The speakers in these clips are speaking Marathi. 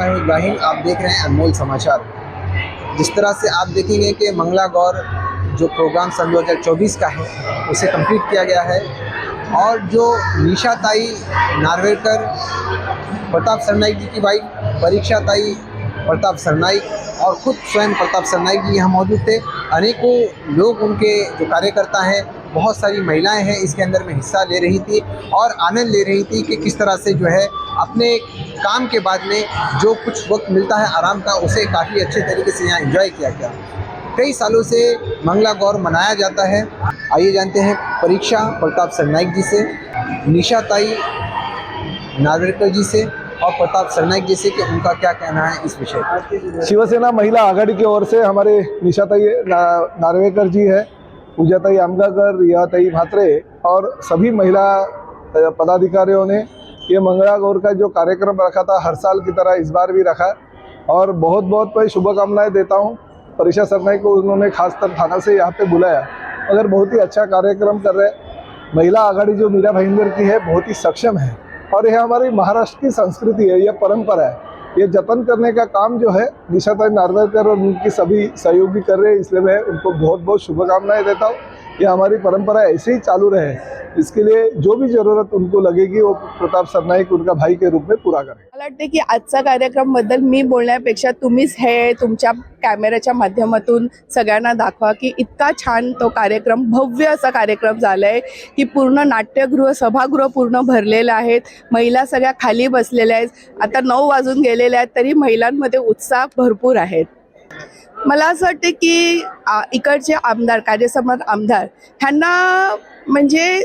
मैं हूं इब्राहिम, आप देख रहे हैं अनमोल समाचार। जिस तरह से आप देखेंगे कि मंगला गौर जो प्रोग्राम सन 2024 का है उसे कंप्लीट किया गया है और जो निशाताई नार्वेकर, प्रताप सरनाईक जी की वाइफ परीक्षाताई प्रताप सरनाईक और खुद स्वयं प्रताप सरनाईक जी यहाँ मौजूद थे। अनेकों लोग उनके जो कार्यकर्ता हैं, बहुत सारी महिलाएं हैं इसके अंदर में हिस्सा ले रही थी और आनंद ले रही थी कि किस तरह से जो है अपने काम के बाद में जो कुछ वक्त मिलता है आराम का, उसे काफ़ी अच्छे तरीके से यहाँ एंजॉय किया गया। कई सालों से मंगला गौर मनाया जाता है। आइए जानते हैं परीक्षा प्रताप सरनाईक जी से, निशाताई नार्वेकर जी से और प्रताप सरनाईक जी से कि उनका क्या कहना है इस विषय पर। शिवसेना महिला आघाड़ी की ओर से हमारे निशाताई नार्वेकर जी है, पूजाताई आमगाकर, रियाताई म्हात्रे और सभी महिला पदाधिकारियों ने ये मंगला गौर का जो कार्यक्रम रखा था हर साल की तरह इस बार भी रखा और बहुत बहुत मैं शुभकामनाएं देता हूँ। परीक्षा सरनाईक को उन्होंने खासकर थाना से यहाँ पे बुलाया, अगर बहुत ही अच्छा कार्यक्रम कर रहे। महिला आघाड़ी जो मीरा भाईंदर की है बहुत ही सक्षम है और यह हमारी महाराष्ट्र की संस्कृति है, यह परंपरा है। ये जतन करने का काम जो है निशाताई नार्वेकर और उनकी सभी सहयोगी कर रहे हैं, इसलिए मैं उनको बहुत बहुत शुभकामनाएं देता हूँ। ये हमारी परंपरा ऐसे ही चालू रहे, इसके लिए जो भी जरूरत उनको लगेगी वो प्रताप सरनाईक उनका भाई के रूप में पूरा करें। मला वाटते की आजचा कार्यक्रम बद्दल मी बोलण्यापेक्षा तुम्हीच हे तुमच्या कॅमेऱ्याच्या माध्यमातून सगळ्यांना दाखवा की इतका छान तो कार्यक्रम, भव्य असा कार्यक्रम झालाय की पूर्ण नाट्यगृह, सभागृह पूर्ण भरलेलं आहेत। महिला सगळ्या खाली बसलेल्या आहेत। आता 9 वाजून गेलेले आहेत तरी महिलांमध्ये उत्साह भरपूर आहेत। मला असं वाटतं की इकडचे आमदार, कार्यसम्राट आमदार ह्यांना म्हणजे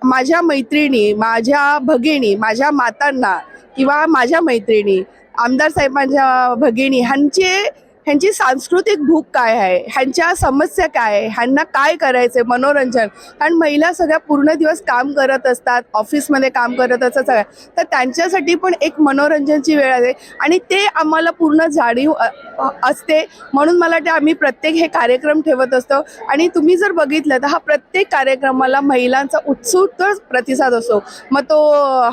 माझ्या मैत्रिणी, माझ्या भगिनी, माझ्या मातांना किंवा माझ्या मैत्रिणी, आमदार साहेबांच्या भगिनी ह्यांची सांस्कृतिक भूक काय आहे, ह्यांच्या समस्या काय आहे, ह्यांना काय करायचं आहे, मनोरंजन। कारण महिला सगळ्या पूर्ण दिवस काम करत असतात, ऑफिसमध्ये काम करत असतात सगळ्या, तर त्यांच्यासाठी पण एक मनोरंजनाची वेळ आहे आणि ते आम्हाला पूर्ण जाणीव असते। म्हणून मला वाटतं आम्ही प्रत्येक हे कार्यक्रम ठेवत असतो आणि तुम्ही जर बघितलं तर हा प्रत्येक कार्यक्रमाला महिलांचा उत्सुक प्रतिसाद असतो। मग तो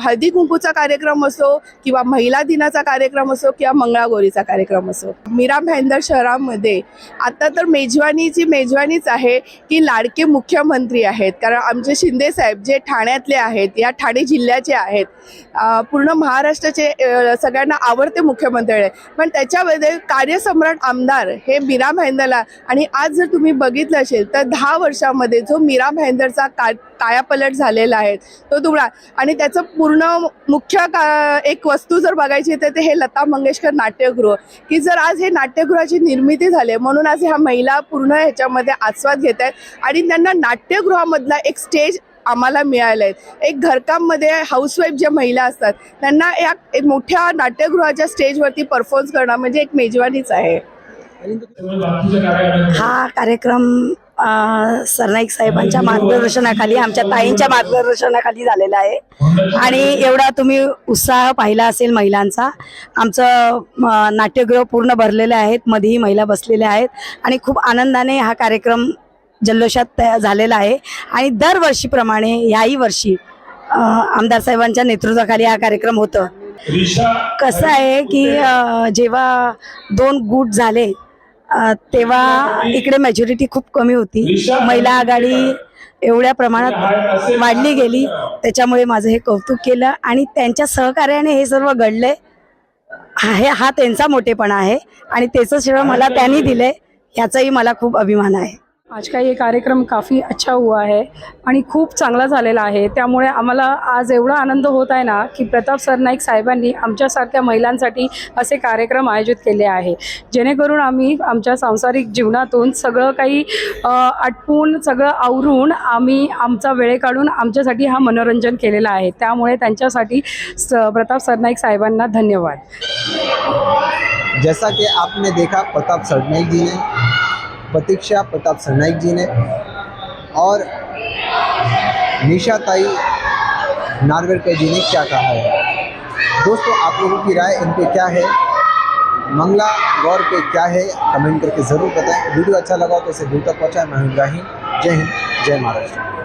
हळदी कुंकूचा कार्यक्रम असो किंवा महिला दिनाचा कार्यक्रम असो किंवा मंगळागौरीचा कार्यक्रम असो। मीरा भाईंदर शहरामध्ये आता तर मेजवानीच आहे की लाडके मुख्यमंत्री आहेत, कारण आमचे शिंदे साहेब जे ठाण्यातले आहेत, या ठाणे जिल्ह्याचे आहेत, पूर्ण महाराष्ट्राचे सगळ्यांना आवडते मुख्यमंत्री आहेत। पण त्याच्यामध्ये कार्यसम्राट आमदार हे मीरा भाईंदरला, आणि आज जर तुम्ही बघितलं असेल तर 10 वर्षामध्ये जो मीरा भाईंदरचा कायापलट झालेला आहे तो तुम्हाला, आणि त्याचं पूर्ण मुख्य एक वस्तू जर बघायची तर ते हे लता मंगेशकर नाट्यगृह, की जर आज हे नाट्यगृहाची निर्मिती झाली म्हणून आज ह्या महिला पूर्ण ह्याच्यामध्ये आस्वाद घेत आहेत आणि त्यांना नाट्यगृहामधला एक स्टेज आम्हाला मिळालं आहे। एक घरकाममध्ये हाऊसवाईफ ज्या महिला असतात त्यांना एक मोठ्या नाट्यगृहाच्या स्टेजवरती परफॉर्म करणं म्हणजे एक मेजवानीच आहे। हा कार्यक्रम सरनाईक साहेबांच्या मार्गदर्शनाखाली, आमच्या ताईंच्या मार्गदर्शनाखाली झालेला आहे आणि एवढा तुम्ही उत्साह पाहिला असेल महिलांचा। आमचं नाट्यगृह पूर्ण भरलेलं आहेत, मध्येही महिला बसलेल्या आहेत आणि खूप आनंदाने हा कार्यक्रम जल्लोषात झालेला आहे आणि दरवर्षीप्रमाणे याही वर्षी आमदार साहेबांच्या नेतृत्वाखाली हा कार्यक्रम होतं। कसं आहे की जेव्हा 2 गुट झाले तेव्हा इकडे मेजॉरिटी खूप कमी होती, महिला आघाडी एवढ्या प्रमाणात वाढली गेली, त्याच्यामुळे माझं हे कौतुक केलं आणि त्यांच्या सहकार्याने हे सर्व घडले। हा त्यांचा मोठेपणा आहे आणि त्याचं श्रेय मला त्यांनी दिले, याचाही मला खूप अभिमान आहे। आज का ये कार्यक्रम काफ़ी अच्छा हुआ है आणि खूप चांगला झालेला आहे। त्यामुळे आम्हाला आज एवढा आनंद होत आहे ना की प्रताप सरनाईक साहेबांनी आमच्यासारख्या महिलांसाठी असे कार्यक्रम आयोजित केले आहे, जेणेकरून आम्ही आमच्या सांसारिक जीवनातून सगळं काही आटपून, सगळं आवरून आम्ही आमचा वेळ काढून आमच्यासाठी हा मनोरंजन केलेला आहे। त्यामुळे त्यांच्यासाठी प्रताप सरनाईक साहेबांना धन्यवाद। जैसा कि आपने देखा प्रताप सरनाईक जी ने, प्रतीक्षा प्रताप सरनाईक जी ने और निशाताई नार्वेकर जी ने क्या कहा है। दोस्तों, आप लोगों की राय इन पे क्या है, मंगला गौर पे क्या है, कमेंट करके ज़रूर बताएं। वीडियो अच्छा लगा तो इसे दूर तक पहुँचाएं। मैं इब्राहिम, जय हिंद, जय महाराष्ट्र।